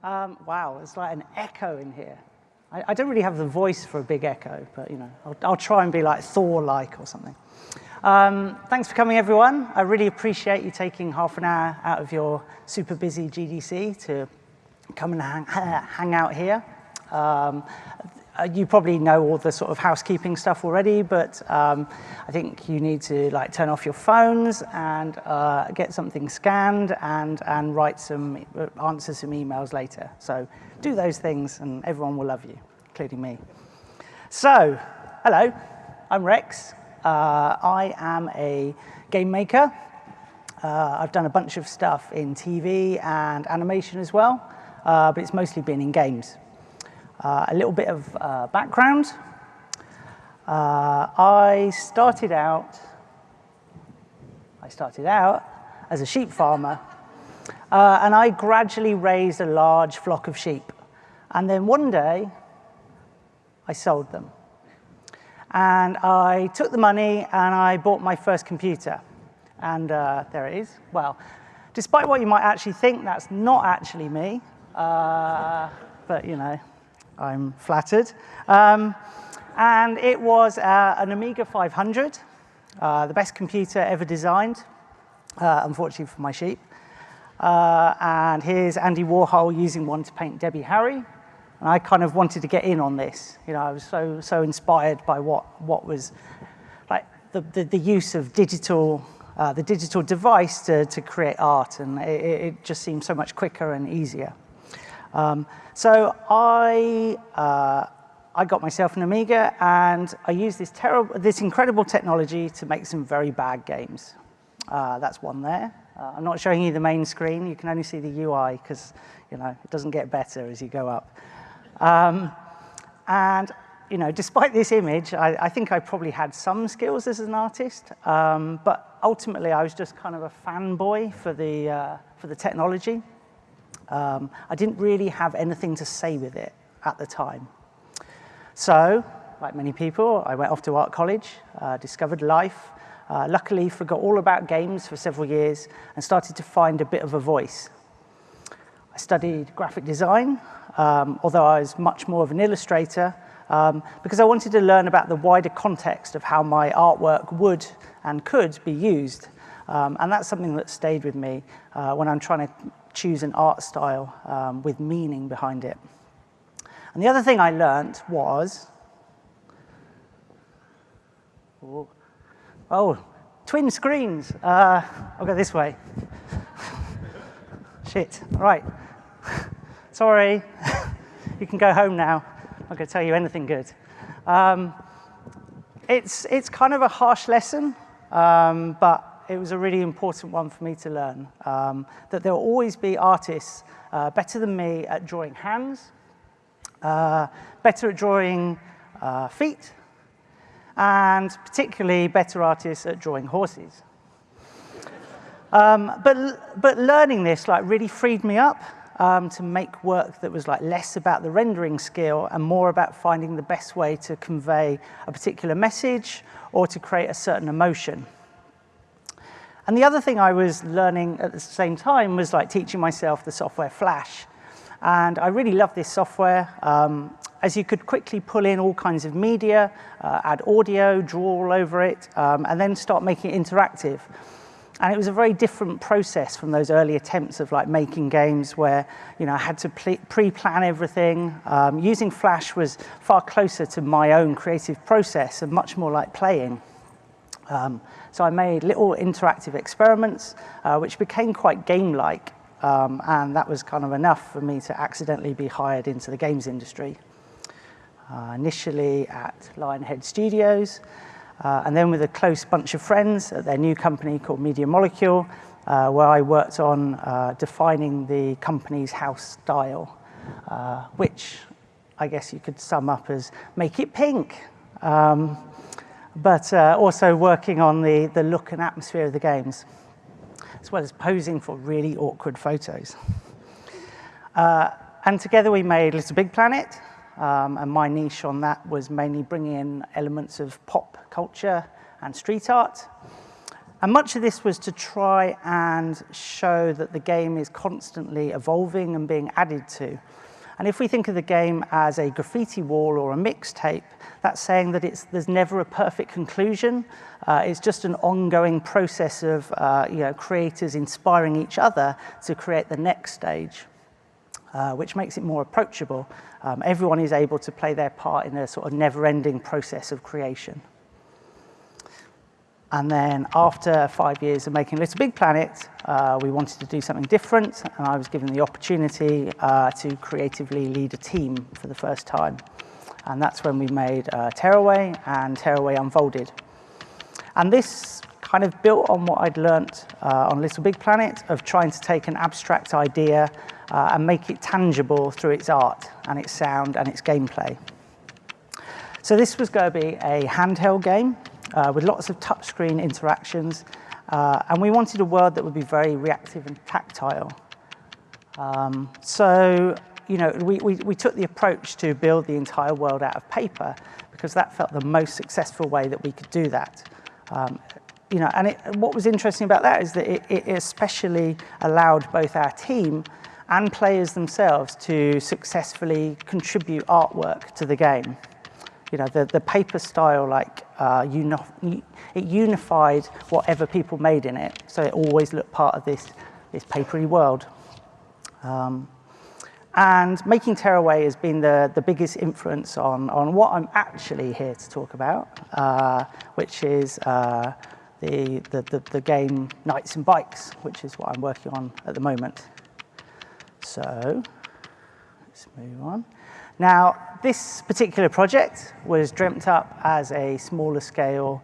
Wow, it's like an echo in here. I don't really have the voice for a big echo, but you know, I'll try and be like Thor-like or something. Thanks for coming, everyone. I really appreciate you taking half an hour out of your super busy GDC to come and hang out here. You probably know all the sort of housekeeping stuff already, but I think you need to like turn off your phones and get something scanned and answer some emails later. So do those things and everyone will love you, including me. So, hello, I'm Rex. I am a game maker. I've done a bunch of stuff in TV and animation as well, but it's mostly been in games. A little bit of background. I started out as a sheep farmer, and I gradually raised a large flock of sheep. And then one day, I sold them. And I took the money and I bought my first computer. And there it is. Well, despite what you might actually think, that's not actually me. But, you know, I'm flattered. And it was an Amiga 500, the best computer ever designed, unfortunately for my sheep. And here's Andy Warhol using one to paint Debbie Harry. And I kind of wanted to get in on this. You know, I was so inspired by what was like the use of the digital device to create art, and it just seemed so much quicker and easier. So I got myself an Amiga, and I used this incredible technology to make some very bad games. That's one there. I'm not showing you the main screen. You can only see the UI because, you know, it doesn't get better as you go up. And, you know, despite this image, I think I probably had some skills as an artist, but ultimately I was just kind of a fanboy for the technology. I didn't really have anything to say with it at the time. So, like many people, I went off to art college, discovered life, luckily forgot all about games for several years, and started to find a bit of a voice. I studied graphic design, although I was much more of an illustrator, because I wanted to learn about the wider context of how my artwork would and could be used. And that's something that stayed with me when I'm trying to choose an art style with meaning behind it. And the other thing I learned was, twin screens. I'll go this way. Shit, right. Sorry, you can go home now. I'm not going to tell you anything good. It's kind of a harsh lesson, but it was a really important one for me to learn, that there will always be artists better than me at drawing hands, better at drawing feet, and particularly better artists at drawing horses. But learning this like really freed me up to make work that was like less about the rendering skill and more about finding the best way to convey a particular message or to create a certain emotion. And the other thing I was learning at the same time was like teaching myself the software Flash. And I really loved this software, as you could quickly pull in all kinds of media, add audio, draw all over it, and then start making it interactive. And it was a very different process from those early attempts of like making games where, you know, I had to pre-plan everything. Using Flash was far closer to my own creative process and much more like playing. So I made little interactive experiments, which became quite game-like, and that was kind of enough for me to accidentally be hired into the games industry. Initially at Lionhead Studios, and then with a close bunch of friends at their new company called Media Molecule, where I worked on defining the company's house style, which I guess you could sum up as make it pink. But also working on the look and atmosphere of the games, as well as posing for really awkward photos. And together we made Little Big Planet, and my niche on that was mainly bringing in elements of pop culture and street art. And much of this was to try and show that the game is constantly evolving and being added to. And if we think of the game as a graffiti wall or a mixtape, that's saying that there's never a perfect conclusion. It's just an ongoing process of creators inspiring each other to create the next stage, which makes it more approachable. Everyone is able to play their part in a sort of never-ending process of creation. And then after 5 years of making Little Big Planet, we wanted to do something different, and I was given the opportunity to creatively lead a team for the first time. And that's when we made Tearaway and Tearaway Unfolded. And this kind of built on what I'd learnt on Little Big Planet of trying to take an abstract idea and make it tangible through its art and its sound and its gameplay. So this was going to be a handheld game with lots of touchscreen interactions, and we wanted a world that would be very reactive and tactile. We took the approach to build the entire world out of paper because that felt the most successful way that we could do that. What was interesting about that is that it especially allowed both our team and players themselves to successfully contribute artwork to the game. The paper style, it unified whatever people made in it, so it always looked part of this papery world. And making Tearaway has been the biggest influence on what I'm actually here to talk about, which is the game Knights and Bikes, which is what I'm working on at the moment. So let's move on. Now, this particular project was dreamt up as a smaller scale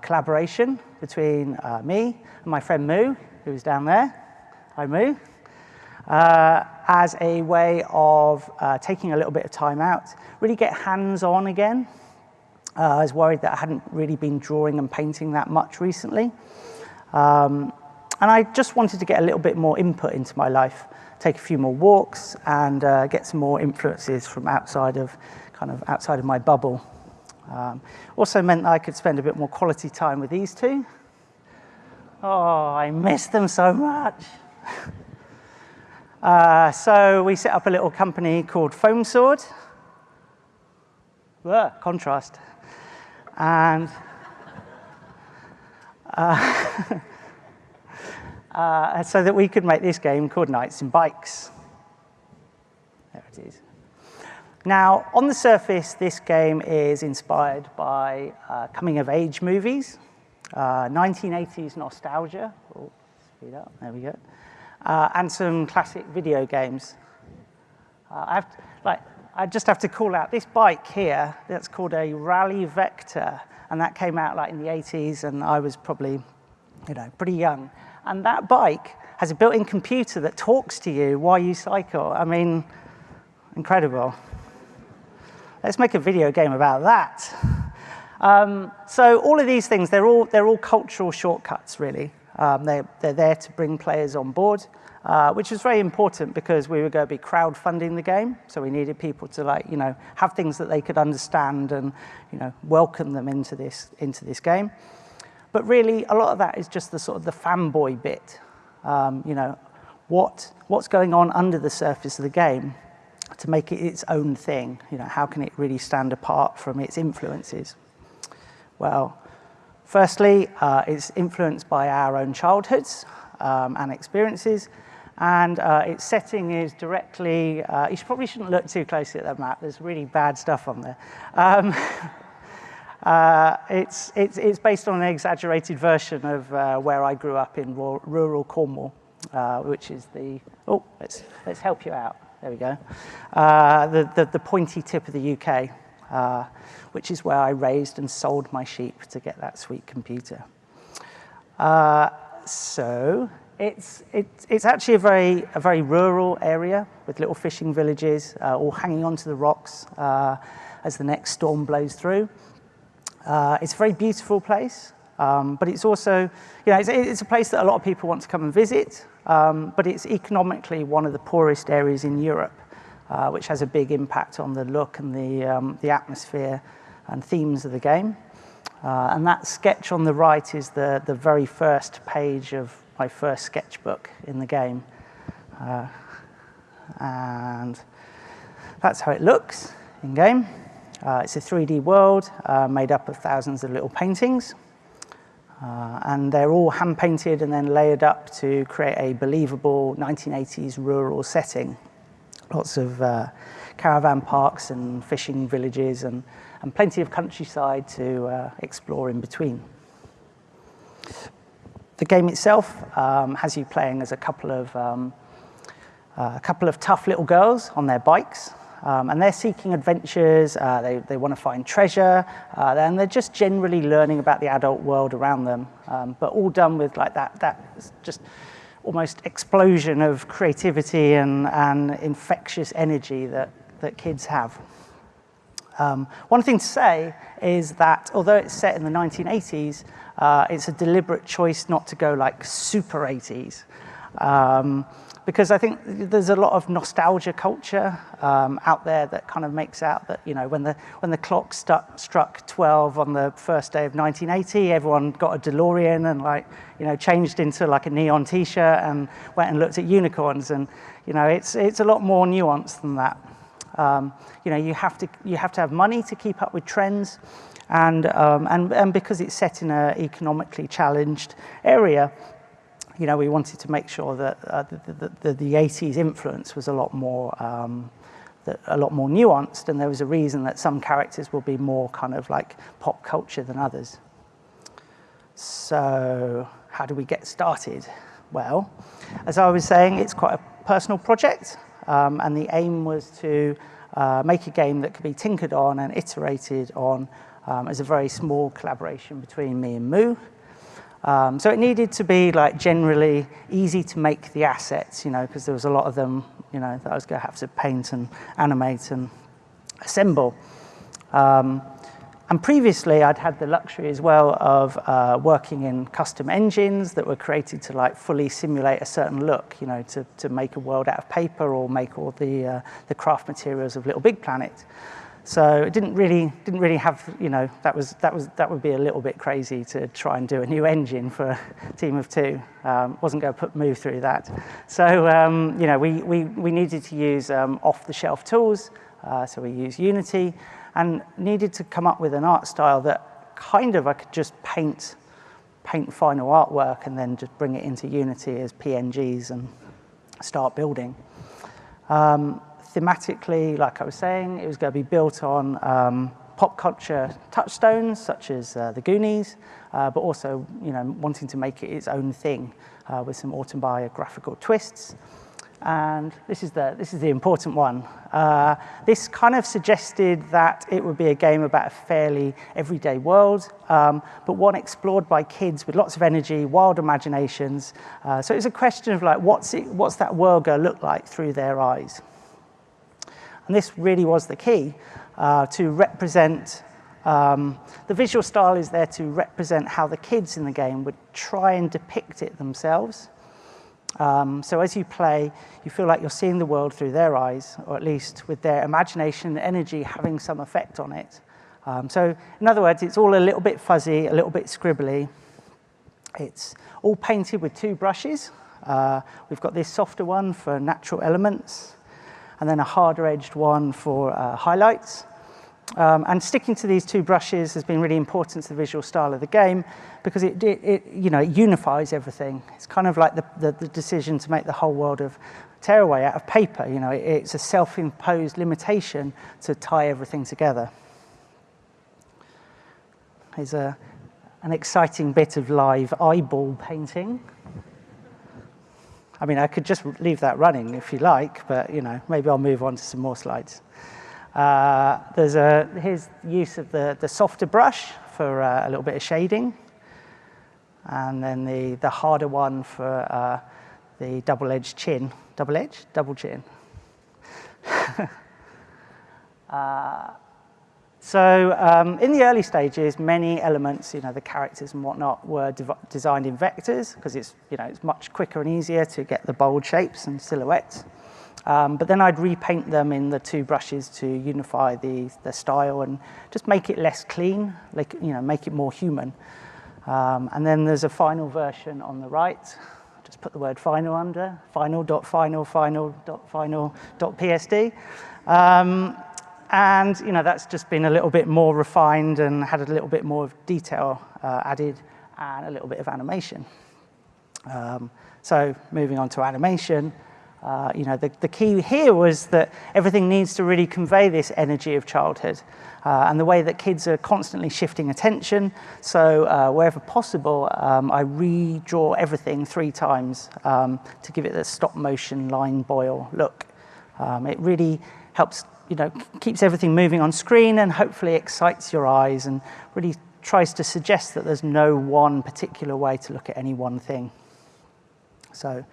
collaboration between me and my friend Moo, who's down there. Hi, Moo. As a way of taking a little bit of time out, really get hands-on again. I was worried that I hadn't really been drawing and painting that much recently. And I just wanted to get a little bit more input into my life, take a few more walks, and get some more influences from outside of my bubble. Also meant that I could spend a bit more quality time with these two. Oh, I miss them so much. So we set up a little company called Foam Sword. Contrast. And so that we could make this game called Knights and Bikes. There it is. Now, on the surface, this game is inspired by coming-of-age movies, 1980s nostalgia. Oh, speed up, there we go. And some classic video games. I just have to call out this bike here. That's called a Rally Vector, and that came out in the 80s, and I was probably, pretty young. And that bike has a built-in computer that talks to you while you cycle. I mean, incredible. Let's make a video game about that. So all of these things, they're all cultural shortcuts, really. They're there to bring players on board, which was very important because we were going to be crowdfunding the game. So we needed people to have things that they could understand and welcome them into this game. But really, a lot of that is just the sort of the fanboy bit. What's going on under the surface of the game to make it its own thing? How can it really stand apart from its influences? Well, firstly, it's influenced by our own childhoods and experiences, and its setting is directly. You probably shouldn't look too closely at that map. There's really bad stuff on there. It's based on an exaggerated version of where I grew up in rural Cornwall, which is the. Oh, let's help you out. There we go. The pointy tip of the UK. Which is where I raised and sold my sheep to get that sweet computer. So it's actually a very rural area with little fishing villages, all hanging onto the rocks as the next storm blows through. It's a very beautiful place, but it's also, it's a place that a lot of people want to come and visit, but it's economically one of the poorest areas in Europe. Which has a big impact on the look and the atmosphere and themes of the game. And that sketch on the right is the very first page of my first sketchbook in the game. And that's how it looks in-game. It's a 3D world made up of thousands of little paintings. And they're all hand-painted and then layered up to create a believable 1980s rural setting. Lots of caravan parks and fishing villages and plenty of countryside to explore in between. The game itself has you playing as a couple of tough little girls on their bikes. And they're seeking adventures, they want to find treasure, and they're just generally learning about the adult world around them, but all done with like that just almost explosion of creativity and infectious energy that kids have. One thing to say is that although it's set in the 1980s, it's a deliberate choice not to go like super 80s. Because I think there's a lot of nostalgia culture out there that kind of makes out that, you know, when the clock struck 12 on the first day of 1980, everyone got a DeLorean and, like, you know, changed into like a neon T-shirt and went and looked at unicorns. And, you know, it's a lot more nuanced than that. You know, you have to have money to keep up with trends, and because it's set in an economically challenged area, you know, we wanted to make sure that the 80s influence was a lot more nuanced, and there was a reason that some characters will be more kind of like pop culture than others. So how do we get started? Well, as I was saying, it's quite a personal project, and the aim was to make a game that could be tinkered on and iterated on as a very small collaboration between me and Moo. So it needed to be like generally easy to make the assets, you know, because there was a lot of them, you know, that I was going to have to paint and animate and assemble. And previously, I'd had the luxury as well of working in custom engines that were created to like fully simulate a certain look, you know, to make a world out of paper or make all the craft materials of Little Big Planet. So it didn't really have, you know, that would be a little bit crazy to try and do a new engine for a team of two. Wasn't going to put Moo through that. So you know, we needed to use off-the-shelf tools. So we used Unity and needed to come up with an art style that kind of I could just paint final artwork and then just bring it into Unity as PNGs and start building. Thematically, like I was saying, it was going to be built on pop culture touchstones such as the Goonies, but also, you know, wanting to make it its own thing with some autobiographical twists. And this is the important one. This kind of suggested that it would be a game about a fairly everyday world, but one explored by kids with lots of energy, wild imaginations. So it was a question of like, what's that world going to look like through their eyes? And this really was the key to represent, the visual style is there to represent how the kids in the game would try and depict it themselves. So as you play, you feel like you're seeing the world through their eyes, or at least with their imagination and energy having some effect on it. So in other words, it's all a little bit fuzzy, a little bit scribbly. It's all painted with two brushes. We've got this softer one for natural elements, and then a harder-edged one for highlights. And sticking to these two brushes has been really important to the visual style of the game because it you know, it unifies everything. It's kind of like the decision to make the whole world of Tearaway out of paper. You know, it's a self-imposed limitation to tie everything together. Here's an exciting bit of live eyeball painting. I mean, I could just leave that running if you like, but, you know, maybe I'll move on to some more slides. Here's use of the softer brush for a little bit of shading, and then the harder one for the double-edged chin. Double-edged? Double chin. So in the early stages, many elements, you know, the characters and whatnot, were designed in vectors because it's, you know, it's much quicker and easier to get the bold shapes and silhouettes. But then I'd repaint them in the two brushes to unify the style and just make it less clean, like, make it more human. And then there's a final version on the right. Just put the word final under, final.final.final.psd. And that's just been a little bit more refined and had a little bit more of detail added and a little bit of animation. So moving on to animation, the key here was that everything needs to really convey this energy of childhood and the way that kids are constantly shifting attention. So wherever possible, I redraw everything 3 times to give it the stop motion line boil look. It really helps, keeps everything moving on screen and hopefully excites your eyes and really tries to suggest that there's no one particular way to look at any one thing. So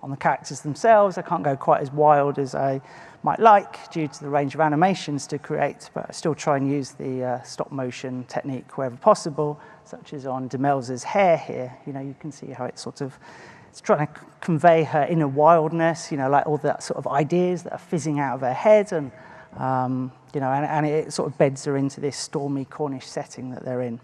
on the characters themselves, I can't go quite as wild as I might like due to the range of animations to create, but I still try and use the stop motion technique wherever possible, such as on Demels's hair here. You can see how it's trying to convey her inner wildness, like all that sort of ideas that are fizzing out of her head, and and it sort of beds her into this stormy Cornish setting that they're in.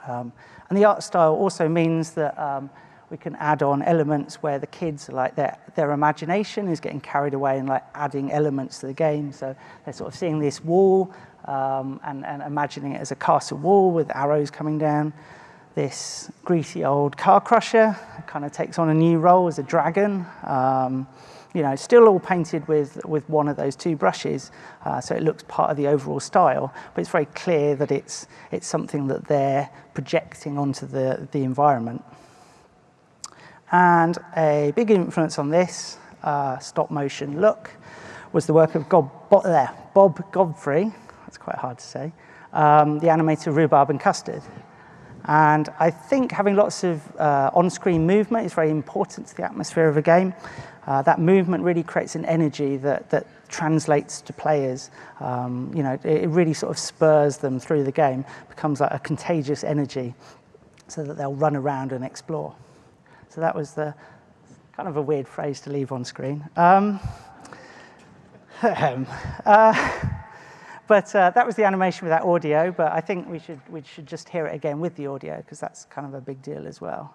And the art style also means that we can add on elements where the kids, like their imagination is getting carried away and like adding elements to the game. So they're sort of seeing this wall and imagining it as a castle wall with arrows coming down. This greasy old car crusher kind of takes on a new role as a dragon. Still all painted with one of those 2 brushes, so it looks part of the overall style, but it's very clear that it's something that they're projecting onto the environment. And a big influence on this stop motion look was the work of Bob Godfrey, that's quite hard to say, the animator Rhubarb and Custard. And I think having lots of on-screen movement is very important to the atmosphere of a game. That movement really creates an energy that translates to players. It really sort of spurs them through the game, becomes like a contagious energy so that they'll run around and explore. So that was the kind of a weird phrase to leave on screen. But that was the animation without audio, but I think we should just hear it again with the audio, because that's kind of a big deal as well.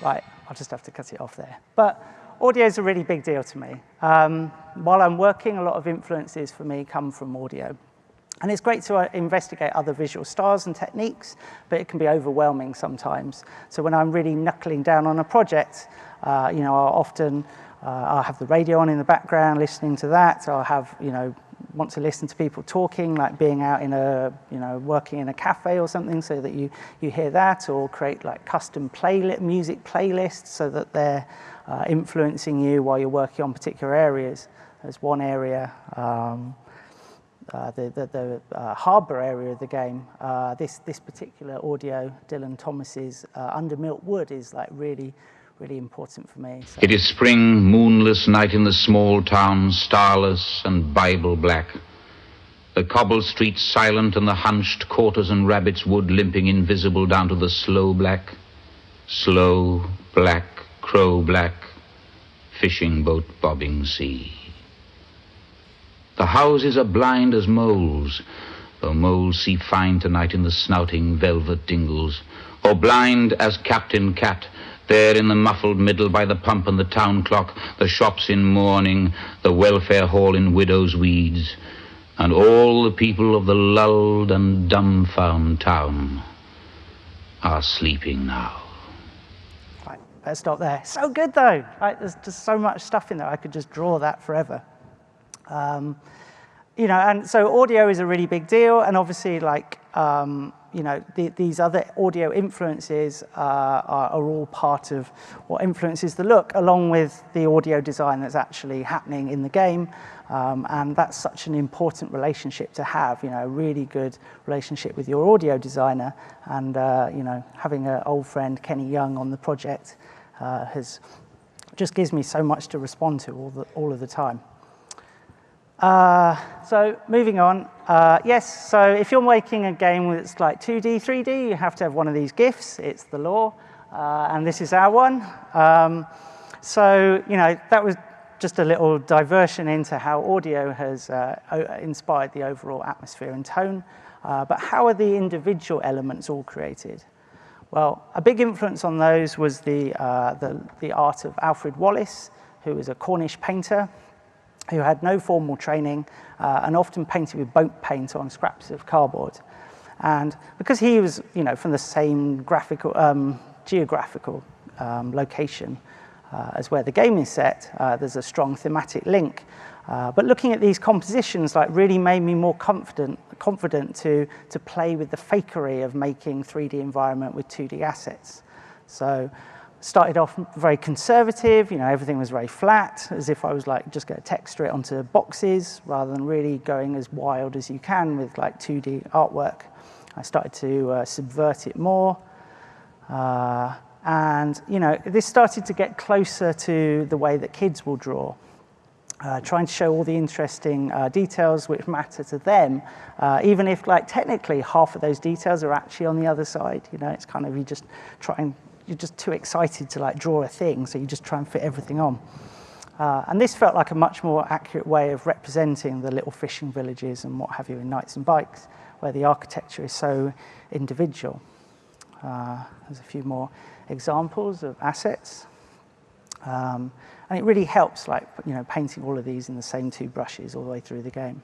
Right, I'll just have to cut it off there. But audio is a really big deal to me. While I'm working, a lot of influences for me come from audio. And it's great to investigate other visual styles and techniques, but it can be overwhelming sometimes. So when I'm really knuckling down on a project, I'll have the radio on in the background, listening to that. I'll have, want to listen to people talking, like being out in working in a cafe or something, so that you hear that, or create like custom music playlists so that they're influencing you while you're working on particular areas. There's one area, the harbour area of the game. This particular audio, Dylan Thomas's Under Milk Wood, is like really important for me. So. It is spring, moonless night in the small town, starless and Bible black. The cobbled streets silent, and the hunched quarters and rabbit's wood limping invisible down to the slow black, crow black, fishing boat bobbing sea. The houses are blind as moles, though moles see fine tonight in the snouting velvet dingles, or blind as Captain Cat, there in the muffled middle by the pump and the town clock, the shops in mourning, the welfare hall in widow's weeds, and all the people of the lulled and dumbfound town are sleeping now. Right, better stop there. So good though. Right, there's just so much stuff in there. I could just draw that forever. And so audio is a really big deal, and obviously, these other audio influences are all part of what influences the look, along with the audio design that's actually happening in the game. And that's such an important relationship to have, a really good relationship with your audio designer. And, having an old friend, Kenny Young, on the project just gives me so much to respond to all of the time. So moving on, yes, so if you're making a game that's like 2D, 3D, you have to have one of these GIFs. It's the law, and this is our one. So, that was just a little diversion into how audio has inspired the overall atmosphere and tone. But how are the individual elements all created? Well, a big influence on those was the art of Alfred Wallace, who was a Cornish painter who had no formal training and often painted with boat paint on scraps of cardboard. And because he was, from the same geographical location as where the game is set, there's a strong thematic link. But looking at these compositions really made me more confident to play with the fakery of making 3D environment with 2D assets. So started off very conservative, everything was very flat, as if I was just going to texture it onto boxes rather than really going as wild as you can with 2D artwork. I started to subvert it more. And this started to get closer to the way that kids will draw. Trying to show all the interesting details which matter to them, even if technically half of those details are actually on the other side. It's kind of you're just too excited to draw a thing, so you just try and fit everything on. And this felt like a much more accurate way of representing the little fishing villages and what have you in Knights and Bikes, where the architecture is so individual. There's a few more examples of assets. And it really helps, painting all of these in the same two brushes all the way through the game.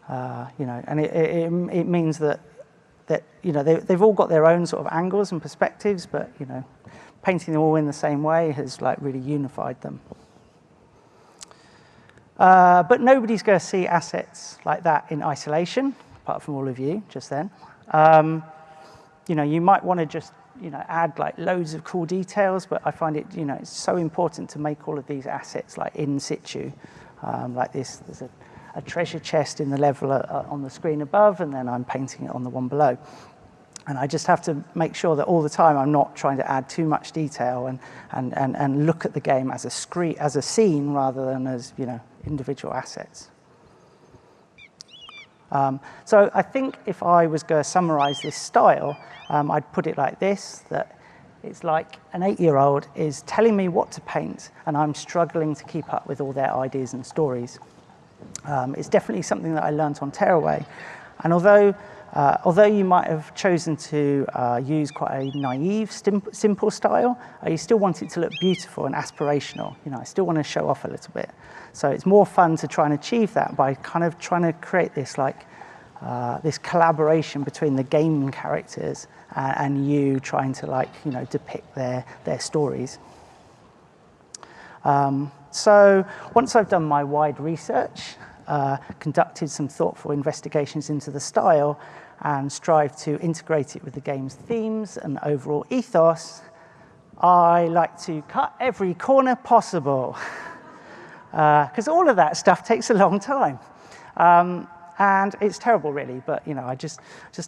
And it means that they've all got their own sort of angles and perspectives, but painting them all in the same way has really unified them. But nobody's going to see assets like that in isolation, apart from all of you just then. You might want to just add loads of cool details, but I find it it's so important to make all of these assets in situ, like this. There's a treasure chest in the level on the screen above, and then I'm painting it on the one below. And I just have to make sure that all the time I'm not trying to add too much detail and look at the game as a scene rather than as individual assets. So I think if I was going to summarize this style, I'd put it like this, that it's like an 8-year-old is telling me what to paint, and I'm struggling to keep up with all their ideas and stories. It's definitely something that I learnt on Tearaway. And although you might have chosen to use quite a naive, simple style, you still want it to look beautiful and aspirational. I still want to show off a little bit. So it's more fun to try and achieve that by kind of trying to create this this collaboration between the game characters and you trying to depict their stories. So once I've done my wide research, conducted some thoughtful investigations into the style, and strived to integrate it with the game's themes and overall ethos, I like to cut every corner possible. Because all of that stuff takes a long time. And it's terrible, really, but I just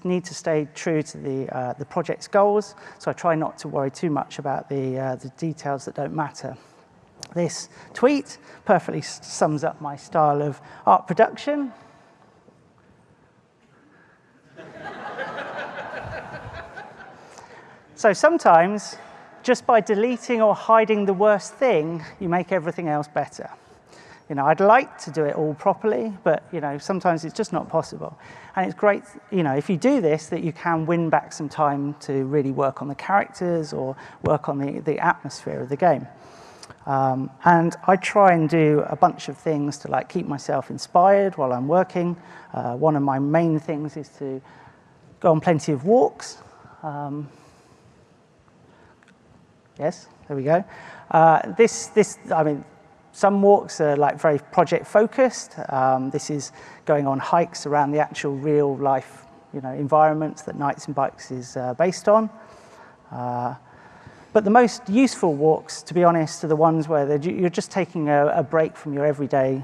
need to stay true to the project's goals, so I try not to worry too much about the details that don't matter. This tweet perfectly sums up my style of art production. So sometimes, just by deleting or hiding the worst thing, you make everything else better. I'd like to do it all properly, but sometimes it's just not possible. And it's great, if you do this, that you can win back some time to really work on the characters or work on the atmosphere of the game. And I try and do a bunch of things to keep myself inspired while I'm working. One of my main things is to go on plenty of walks. Yes, there we go. Some walks are very project focused. This is going on hikes around the actual real life, environments that Knights and Bikes is based on. But the most useful walks, to be honest, are the ones where you're just taking a break from your everyday.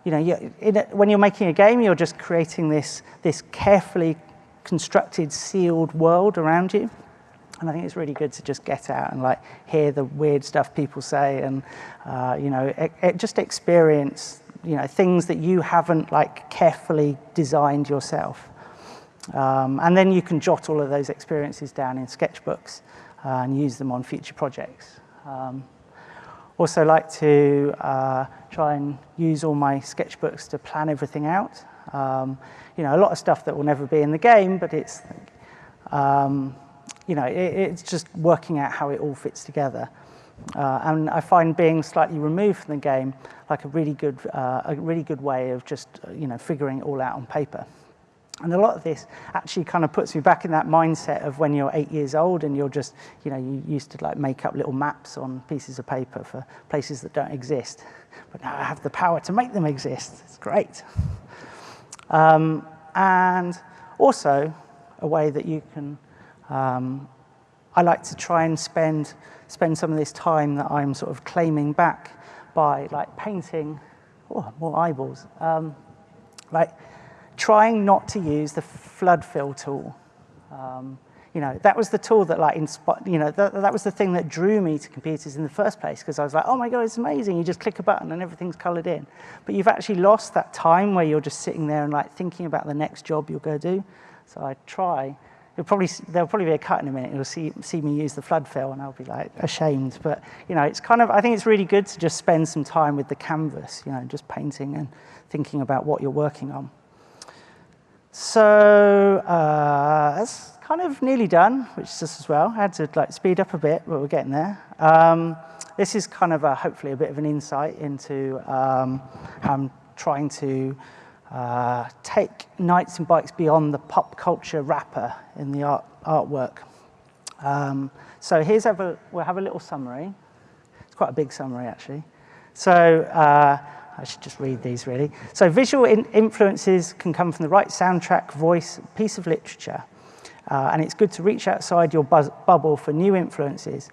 When you're making a game, you're just creating this carefully constructed, sealed world around you. And I think it's really good to just get out and like hear the weird stuff people say, and you know, just experience, you know, things that you haven't like carefully designed yourself. And then you can jot all of those experiences down in sketchbooks and use them on future projects. Also like to try and use all my sketchbooks to plan everything out. You know, a lot of stuff that will never be in the game, but it's, you know, it's just working out how it all fits together. And I find being slightly removed from the game like a really good way of just, you know, figuring it all out on paper. And a lot of this actually kind of puts me back in that mindset of when you're 8 years old and you're just, you know, you used to like make up little maps on pieces of paper for places that don't exist. But now I have the power to make them exist. It's great. And also a way that you can, I like to try and spend some of this time that I'm sort of claiming back by like painting, oh, more eyeballs, like trying not to use the flood fill tool. You know, that was the tool that like you know, that was the thing that drew me to computers in the first place, because I was like, oh my God, it's amazing. You just click a button and everything's colored in. But you've actually lost that time where you're just sitting there and like thinking about the next job you're going to do. So I try. There'll probably be a cut in a minute. You'll see me use the flood fill and I'll be like ashamed. But you know, it's kind of, I think it's really good to just spend some time with the canvas, you know, just painting and thinking about what you're working on. So that's kind of nearly done, which is just as well. I had to like speed up a bit, but we're getting there. This is kind of hopefully a bit of an insight into how I'm trying to take Knights and Bikes beyond the pop culture wrapper in the artwork. So we'll have a little summary. It's quite a big summary, actually. So I should just read these, really. So visual influences can come from the right soundtrack, voice, piece of literature. And it's good to reach outside your bubble for new influences.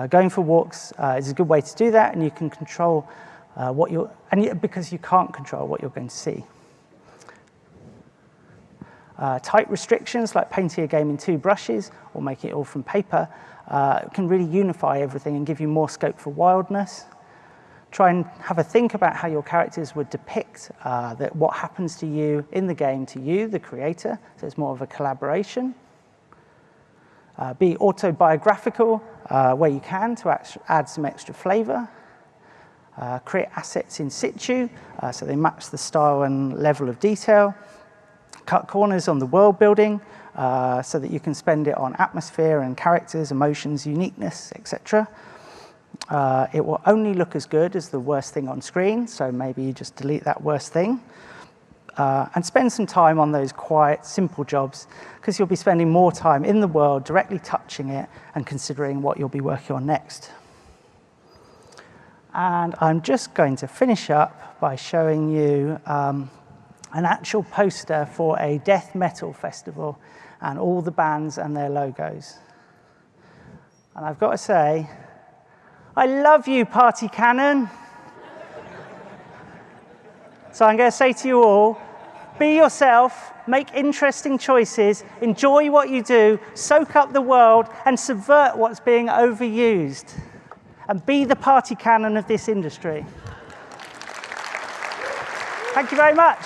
Going for walks is a good way to do that, and you can control because you can't control what you're going to see. Tight restrictions, like painting a game in 2 brushes or making it all from paper, can really unify everything and give you more scope for wildness. Try and have a think about how your characters would depict what happens to you in the game to you, the creator, so it's more of a collaboration. Be autobiographical where you can to add some extra flavor. Create assets in situ, so they match the style and level of detail. Cut corners on the world building, so that you can spend it on atmosphere and characters, emotions, uniqueness, etc. It will only look as good as the worst thing on screen, so maybe you just delete that worst thing. And spend some time on those quiet, simple jobs, because you'll be spending more time in the world, directly touching it and considering what you'll be working on next. And I'm just going to finish up by showing you an actual poster for a death metal festival and all the bands and their logos. And I've got to say, I love you, Party Cannon. So I'm going to say to you all, be yourself, make interesting choices, enjoy what you do, soak up the world, and subvert what's being overused. And be the Party Cannon of this industry. Thank you very much.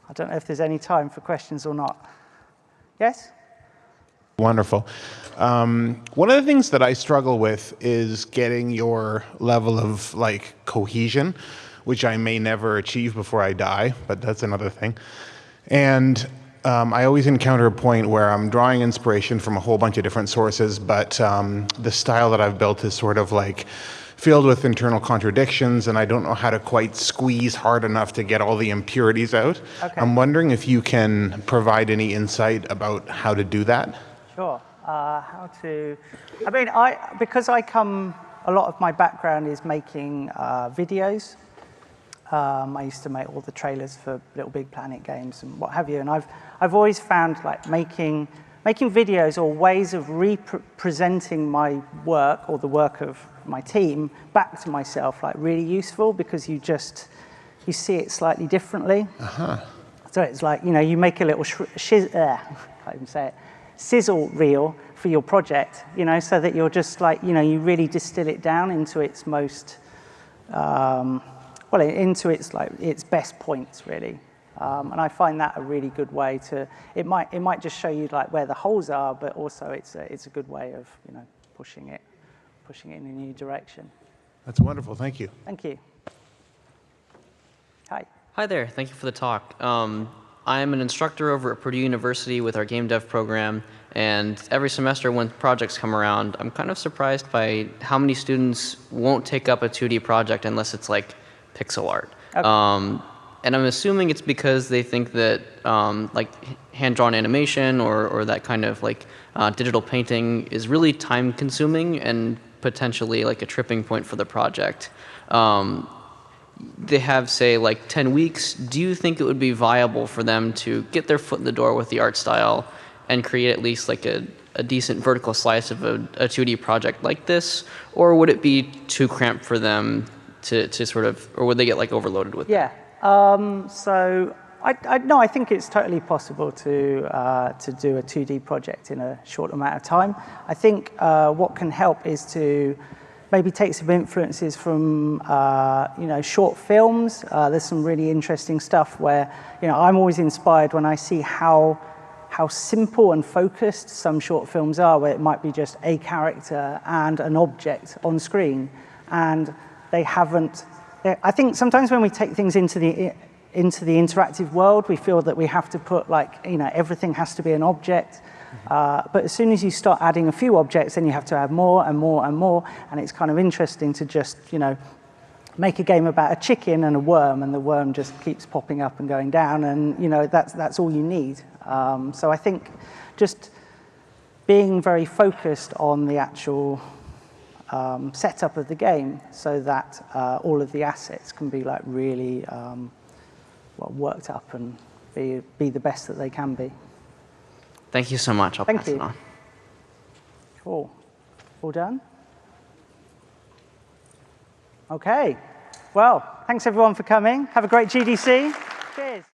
I don't know if there's any time for questions or not. Yes? Wonderful. One of the things that I struggle with is getting your level of like cohesion, which I may never achieve before I die, but that's another thing. And I always encounter a point where I'm drawing inspiration from a whole bunch of different sources, but the style that I've built is sort of like filled with internal contradictions, and I don't know how to quite squeeze hard enough to get all the impurities out. Okay. I'm wondering if you can provide any insight about how to do that. Sure. How to... I mean, because a lot of my background is making videos. I used to make all the trailers for Little Big Planet games and what have you, and I've always found like making making videos or ways of representing my work or the work of my team back to myself like really useful, because you see it slightly differently. So it's like, you make a little can't even say it, sizzle reel for your project, so that you're just like, you really distill it down into its most, into its best points, really. And I find that a really good way to, it might just show you like where the holes are, but also it's a good way of, pushing it in a new direction. That's wonderful. Thank you. Thank you. Hi. Hi there. Thank you for the talk. I'm an instructor over at Purdue University with our game dev program, and every semester when projects come around, I'm kind of surprised by how many students won't take up a 2D project unless it's like pixel art. Okay. And I'm assuming it's because they think that like hand-drawn animation or that kind of like digital painting is really time-consuming and potentially like a tripping point for the project. They have, say, like 10 weeks. Do you think it would be viable for them to get their foot in the door with the art style and create at least like a decent vertical slice of a 2D project like this? Or would it be too cramped for them to sort of, or would they get like overloaded with it? So I think it's totally possible to do a 2D project in a short amount of time. I think what can help is to maybe take some influences from short films. There's some really interesting stuff where I'm always inspired when I see how simple and focused some short films are, where it might be just a character and an object on screen, and they haven't. I think sometimes when we take things into the interactive world, we feel that we have to put everything has to be an object. But as soon as you start adding a few objects, then you have to add more and more and more, and it's kind of interesting to just make a game about a chicken and a worm, and the worm just keeps popping up and going down, and that's all you need. So I think just being very focused on the actual setup of the game, so that all of the assets can be like really worked up and be the best that they can be. Thank you so much. I'll pass it on. Cool. All done? Okay. Well, thanks everyone for coming. Have a great GDC. Cheers.